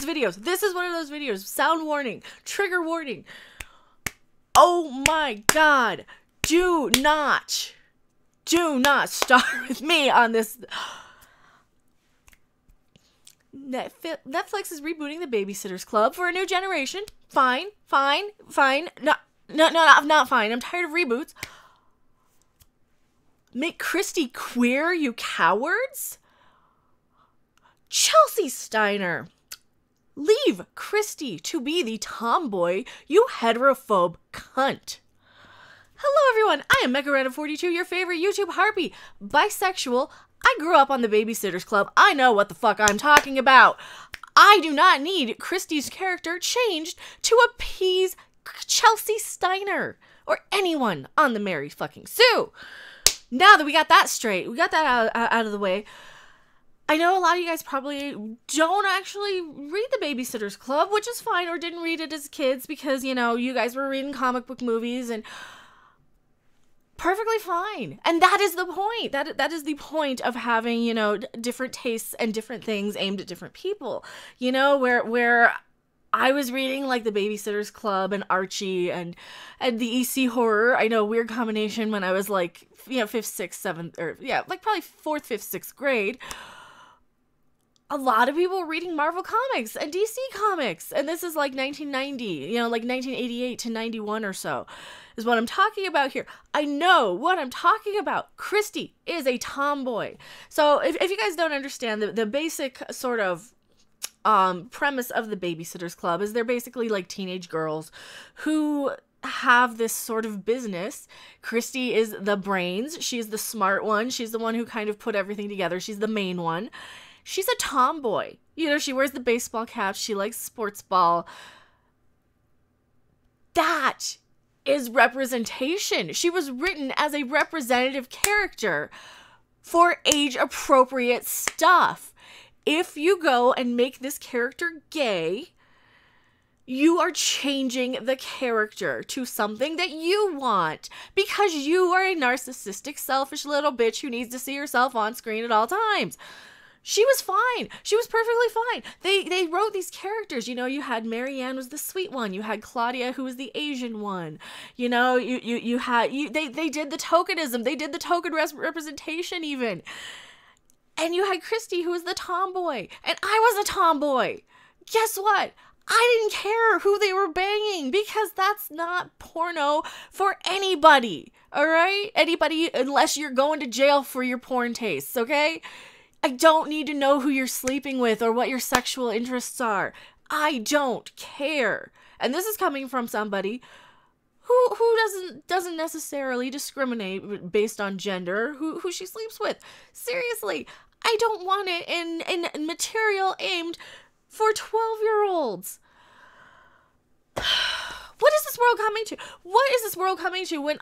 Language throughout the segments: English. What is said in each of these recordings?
videos. This is one of those videos. Sound warning. Trigger warning. Oh my God. Do not start with me on this. Netflix is rebooting the Babysitter's Club for a new generation. Fine. No, not fine. I'm tired of reboots. Make Christy queer, you cowards? Chelsea Steiner. Leave Christy to be the tomboy, you heterophobe cunt. Hello everyone, I am MechaRandom42, your favorite YouTube harpy. Bisexual, I grew up on the Babysitter's Club. I know what the fuck I'm talking about. I do not need Christy's character changed to appease Chelsea Steiner or anyone on the Mary fucking Sue. Now that we got that straight, we got that out of the way, I know a lot of you guys probably don't actually read the Babysitter's Club, which is fine, or didn't read it as kids because, you know, you guys were reading comic book movies, and perfectly fine. And that is the point. That is the point of having, you know, different tastes and different things aimed at different people. You know, where I was reading like the Babysitter's Club and Archie and the EC horror. I know, weird combination when I was like, you know, 5th, 6th, 7th, or yeah, like probably 4th, 5th, 6th grade. A lot of people were reading Marvel comics and DC comics. And this is like 1990, you know, like 1988 to 91 or so is what I'm talking about here. I know what I'm talking about. Christy is a tomboy. So if you guys don't understand the basic sort of premise of the Babysitter's Club is they're basically like teenage girls who have this sort of business. Christy is the brains. She's the smart one. She's the one who kind of put everything together. She's the main one. She's a tomboy. You know, she wears the baseball cap. She likes sports ball. That is representation. She was written as a representative character for age-appropriate stuff. If you go and make this character gay, you are changing the character to something that you want because you are a narcissistic, selfish little bitch who needs to see herself on screen at all times. She was fine. She was perfectly fine. They wrote these characters. You know, you had Marianne was the sweet one. You had Claudia, who was the Asian one. You know, they did the tokenism. They did the token representation even. And you had Christy, who was the tomboy. And I was a tomboy. Guess what? I didn't care who they were banging because that's not porno for anybody. All right? Anybody, unless you're going to jail for your porn tastes, okay? I don't need to know who you're sleeping with or what your sexual interests are. I don't care. And this is coming from somebody who doesn't necessarily discriminate based on gender, who she sleeps with. Seriously, I don't want it in material aimed for 12-year-olds. What is this world coming to? What is this world coming to when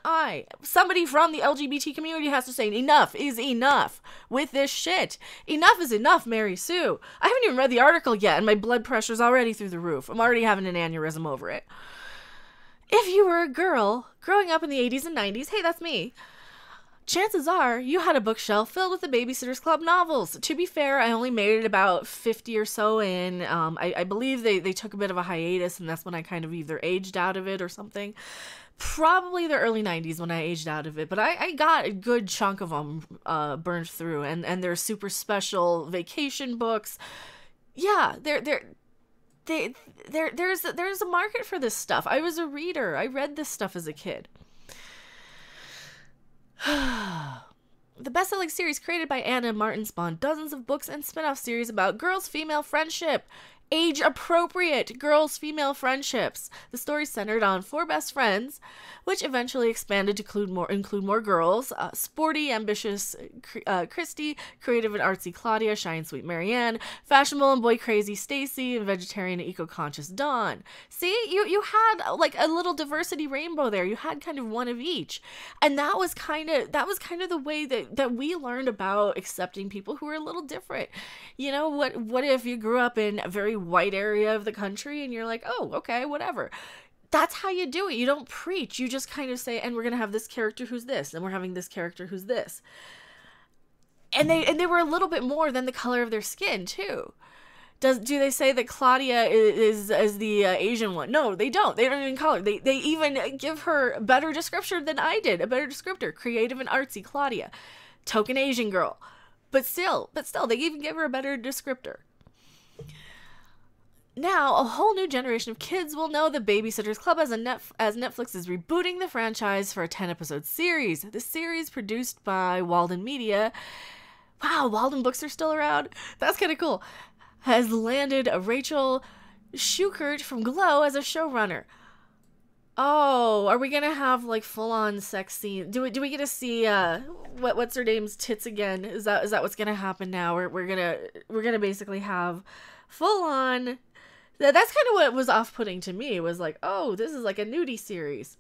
somebody from the LGBT community, has to say enough is enough with this shit? Enough is enough, Mary Sue. I haven't even read the article yet, and my blood pressure's already through the roof. I'm already having an aneurysm over it. If you were a girl growing up in the 80s and 90s, hey, that's me. Chances are you had a bookshelf filled with the Babysitter's Club novels. To be fair, I only made it about 50 or so in. I believe they took a bit of a hiatus, and that's when I kind of either aged out of it or something. Probably the early 90s when I aged out of it, but I got a good chunk of them burned through, and they're super special vacation books. Yeah, there's a market for this stuff. I was a reader. I read this stuff as a kid. The best-selling series created by Anna Martin spawned dozens of books and spin-off series about girls-female friendship. Age-appropriate girls-female friendships. The story centered on 4 best friends, which eventually expanded to include more girls. Sporty, ambitious Christy, creative and artsy Claudia, shy and sweet Marianne, fashionable and boy-crazy Stacy, and vegetarian and eco-conscious Dawn. See, you had like a little diversity rainbow there. You had kind of one of each, and that was kind of the way that we learned about accepting people who are a little different. You know, what if you grew up in a very white area of the country and you're like, oh, okay, whatever. That's how you do it. You don't preach. You just kind of say, and we're going to have this character who's this, and we're having this character who's this. And they were a little bit more than the color of their skin, too. Do they say that Claudia is the Asian one? No, they don't. They don't even call her. They even give her a better description than I did. A better descriptor. Creative and artsy Claudia. Token Asian girl. But still, they even give her a better descriptor. Now, a whole new generation of kids will know the Babysitters Club as Netflix is rebooting the franchise for a 10-episode series. The series, produced by Walden Media. Wow, Walden Books are still around? That's kind of cool. Has landed Rachel Schuchert from Glow as a showrunner. Oh, are we gonna have like full-on sex scene? Do we get to see what's her name's tits again? Is that what's gonna happen now? We're gonna basically have full-on. That's kind of what was off-putting to me. Was like, oh, this is like a nudie series.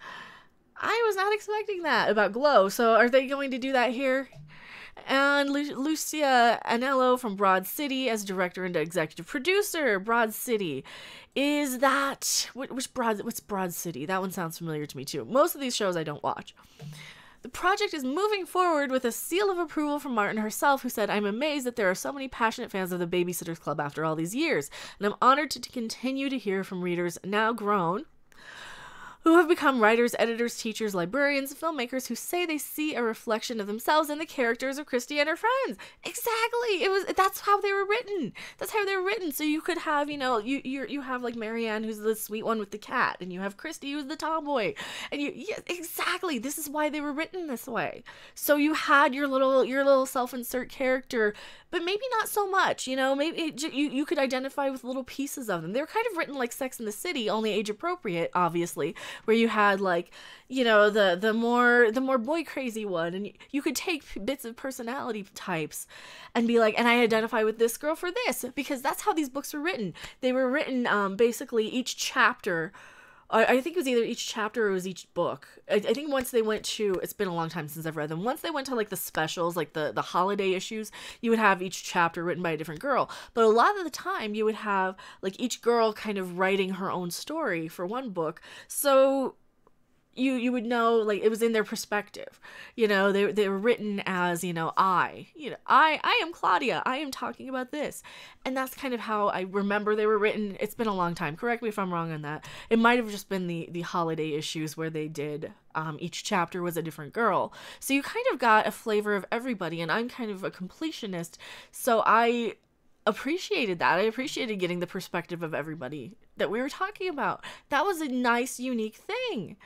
I was not expecting that about Glow. So are they going to do that here? And Lucia Anello from Broad City as director and executive producer. Broad City. Is that... what's Broad City? That one sounds familiar to me too. Most of these shows I don't watch. The project is moving forward with a seal of approval from Martin herself, who said, "I'm amazed that there are so many passionate fans of the Babysitters Club after all these years, and I'm honored to continue to hear from readers now grown who have become writers, editors, teachers, librarians, filmmakers who say they see a reflection of themselves in the characters of Christy and her friends." Exactly. That's how they were written. That's how they were written. So you could have, you have like Marianne, who's the sweet one with the cat, and you have Christy, who's the tomboy. And exactly. This is why they were written this way. So you had your little self-insert character, but maybe not so much, maybe you could identify with little pieces of them. They're kind of written like Sex and the City, only age appropriate, obviously, where you had like, the more boy crazy one, and you could take bits of personality types and be like, and I identify with this girl for this, because that's how these books were written. They were written, basically each chapter, I think it was either each chapter or it was each book. I think once they went to, it's been a long time since I've read them, once they went to like the specials, like the holiday issues, you would have each chapter written by a different girl. But a lot of the time you would have like each girl kind of writing her own story for one book. So you would know, like, it was in their perspective. They were written as, I am Claudia. I am talking about this. And that's kind of how I remember they were written. It's been a long time. Correct me if I'm wrong on that. It might have just been the holiday issues where they did, each chapter was a different girl. So you kind of got a flavor of everybody, and I'm kind of a completionist. So I appreciated that. I appreciated getting the perspective of everybody that we were talking about. That was a nice, unique thing.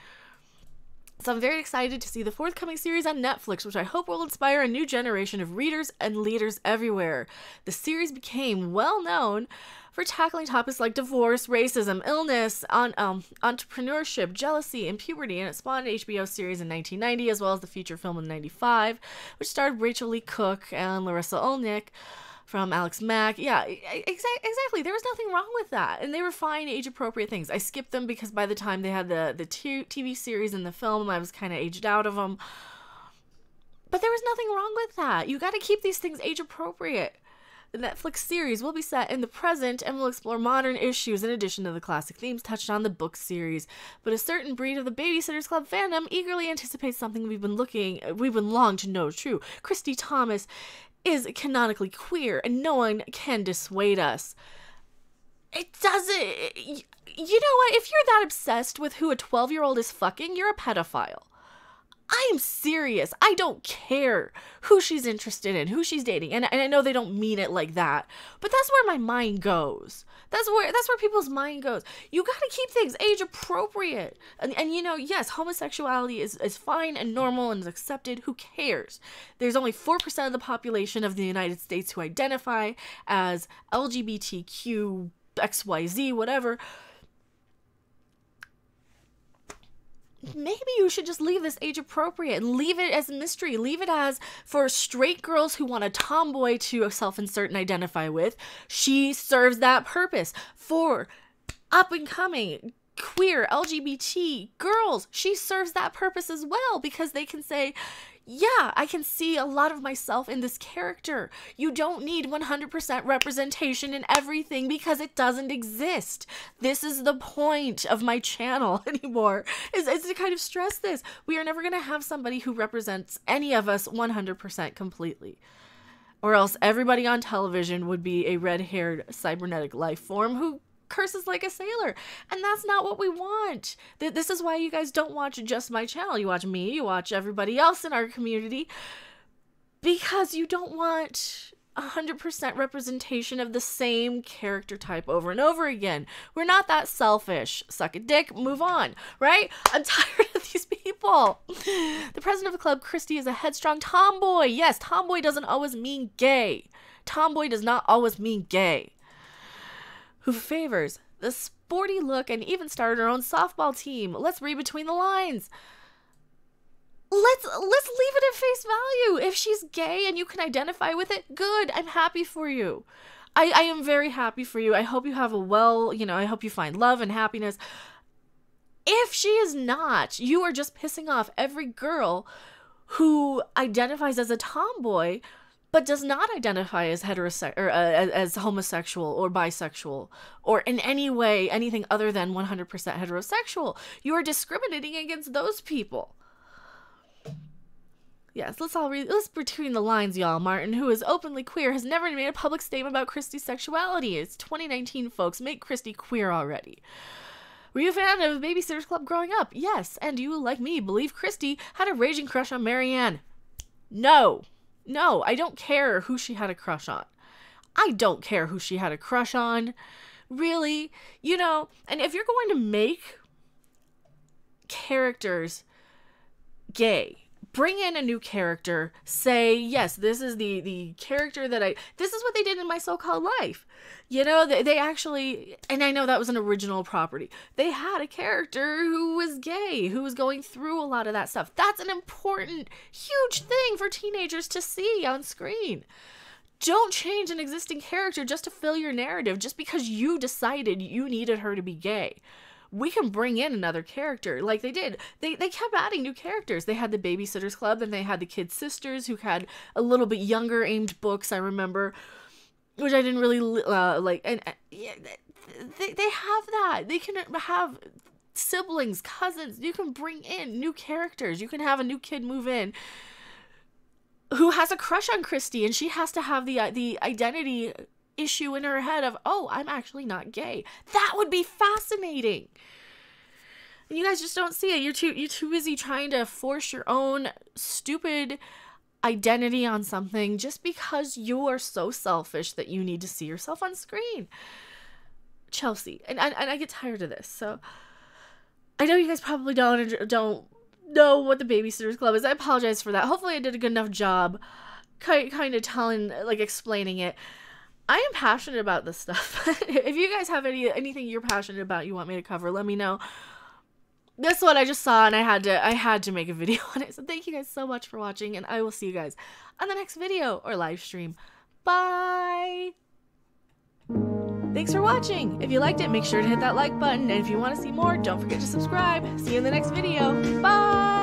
So I'm very excited to see the forthcoming series on Netflix, which I hope will inspire a new generation of readers and leaders everywhere. The series became well known for tackling topics like divorce, racism, illness, entrepreneurship, jealousy, and puberty, and it spawned an HBO series in 1990, as well as the feature film in 1995, which starred Rachel Lee Cook and Larissa Olnick from Alex Mack. Yeah, exactly. There was nothing wrong with that. And they were fine, age-appropriate things. I skipped them because by the time they had the TV series and the film, I was kind of aged out of them. But there was nothing wrong with that. You got to keep these things age-appropriate. The Netflix series will be set in the present and will explore modern issues in addition to the classic themes touched on the book series. But a certain breed of the Babysitters Club fandom eagerly anticipates something we've been long to know true. Christy Thomas is canonically queer, and no one can dissuade us. It doesn't... You know what? If you're that obsessed with who a 12-year-old is fucking, you're a pedophile. I'm serious. I don't care who she's interested in, who she's dating. And I know they don't mean it like that, but that's where my mind goes. That's where people's mind goes. You got to keep things age appropriate. And yes, homosexuality is fine and normal and is accepted. Who cares? There's only 4% of the population of the United States who identify as LGBTQ, XYZ, whatever. Maybe you should just leave this age appropriate and leave it as a mystery. Leave it as for straight girls who want a tomboy to self-insert and identify with. She serves that purpose. For up and coming queer LGBT girls, she serves that purpose as well, because they can say, yeah, I can see a lot of myself in this character. You don't need 100% representation in everything because it doesn't exist. This is the point of my channel anymore, is to kind of stress this. We are never going to have somebody who represents any of us 100% completely. Or else everybody on television would be a red-haired cybernetic life form who curses like a sailor. And that's not what we want. This is why you guys don't watch just my channel. You watch me, you watch everybody else in our community, because you don't want 100% representation of the same character type over and over again. We're not that selfish. Suck a dick, move on, right? I'm tired of these people. The president of the club, Christy, is a headstrong tomboy. Yes, tomboy doesn't always mean gay. Tomboy does not always mean gay. Who favors the sporty look and even started her own softball team. Let's read between the lines. Let's leave it at face value. If she's gay and you can identify with it, good. I'm happy for you. I am very happy for you. I hope you have I hope you find love and happiness. If she is not, you are just pissing off every girl who identifies as a tomboy but does not identify as as homosexual or bisexual or in any way anything other than 100% heterosexual. You are discriminating against those people. Yes, let's between the lines, y'all. Martin, who is openly queer, has never made a public statement about Christy's sexuality. It's 2019, folks. Make Christy queer already. Were you a fan of Babysitter's Club growing up? Yes. And do you, like me, believe Christy had a raging crush on Marianne? No. No, I don't care who she had a crush on. I don't care who she had a crush on. Really? And if you're going to make characters gay, bring in a new character. Say, yes, this is the character this is what they did in My So-Called Life. They actually, and I know that was an original property. They had a character who was gay, who was going through a lot of that stuff. That's an important, huge thing for teenagers to see on screen. Don't change an existing character just to fill your narrative, just because you decided you needed her to be gay. We can bring in another character like they did. They kept adding new characters. They had the Babysitter's Club, and they had the Kid Sisters, who had a little bit younger aimed books, I remember, which I didn't really like. And yeah, they have that. They can have siblings, cousins. You can bring in new characters. You can have a new kid move in who has a crush on Christy, and she has to have the identity issue in her head of, oh, I'm actually not gay. That would be fascinating. And you guys just don't see it. You're too busy trying to force your own stupid identity on something just because you are so selfish that you need to see yourself on screen. Chelsea, and I get tired of this. So I know you guys probably don't know what the Babysitter's Club is. I apologize for that. Hopefully I did a good enough job kind of telling, explaining it. I am passionate about this stuff. If you guys have anything you're passionate about you want me to cover, let me know. This one I just saw, and I had to make a video on it. So thank you guys so much for watching, and I will see you guys on the next video or live stream. Bye! Thanks for watching. If you liked it, make sure to hit that like button, and if you want to see more, don't forget to subscribe. See you in the next video. Bye!